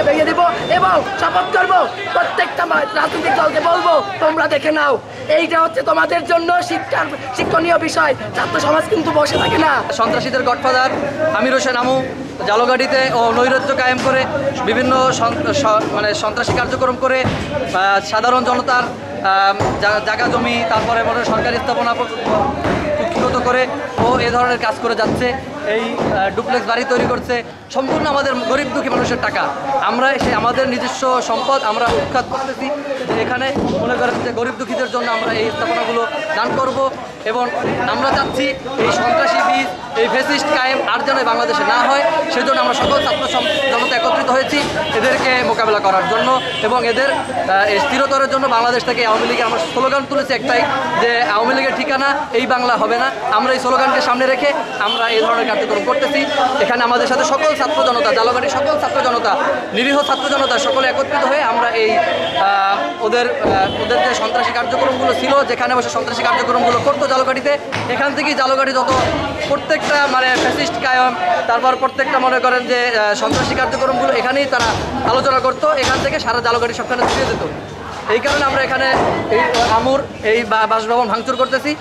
ভেঙে দেব এবং শপথ করব প্রত্যেকটা রাজনৈতিক দলকে বলবো তোমরা দেখে নাও, এইটা হচ্ছে তোমাদের জন্য শিক্ষণীয় বিষয়। ছাত্র সমাজ কিন্তু বসে থাকে না। সন্ত্রাসীদের গডফাদার আমির হোসেন আমু জালগাড়িতে ও নৈরাজ্য কায়েম করে বিভিন্ন মানে সন্ত্রাসী কার্যক্রম করে সাধারণ জনতার জায়গা জমি তারপরে সরকারি স্থাপনা কুক্ষিগত করে ও এ ধরনের কাজ করে যাচ্ছে। এই ডুপ্লেক্স বাড়ি তৈরি করছে সম্পূর্ণ আমাদের গরিব দুঃখী মানুষের টাকা। আমরা আমাদের নিজস্ব সম্পদ আমরা উৎখাত করতেছি। এখানে মনে করেন যে গরিব দুঃখীদের জন্য আমরা এই স্থাপনাগুলো দান করব এবং আমরা চাচ্ছি এই সন্ত্রাসী বীজ এই ফ্যাসিস্ট কায়েম আর যেন বাংলাদেশে না হয়, সেজন্য আমরা সকল ছাত্র জনতা একত্রিত হয়েছি এদেরকে মোকাবেলা করার জন্য এবং এদের স্থিরতরের জন্য। বাংলাদেশ থেকে আওয়ামী লীগের আমরা স্লোগান তুলেছি একটাই, যে আওয়ামী লীগের ঠিকানা এই বাংলা হবে না। আমরা এই স্লোগানকে সামনে রেখে আমরা এই ধরনের কার্যক্রম করতেছি। এখানে আমাদের সাথে সকল ছাত্র জনতা, জালগাড়ির সকল ছাত্র জনতা, নিরীহ ছাত্র জনতা সকলে একত্রিত হয়ে আমরা এই ওদের যে সন্ত্রাসী কার্যক্রমগুলো ছিল, যেখানে বসে সন্ত্রাসী কার্যক্রমগুলো করতো জালগাড়িতে, এখান থেকেই জালগাড়ি যত প্রত্যেকটা মানে ফ্যাসিস্ট কায়েম তারপর প্রত্যেকটা মনে করেন যে সন্ত্রাসী কার্যক্রমগুলো এখানেই তারা আলোচনা করতো। এখান থেকে সারা জালগাড়ি সবখানে ছড়িয়ে যেত। এই কারণে আমরা এখানে এই আমুর এই বাসভবন ভাঙচুর করতেছি।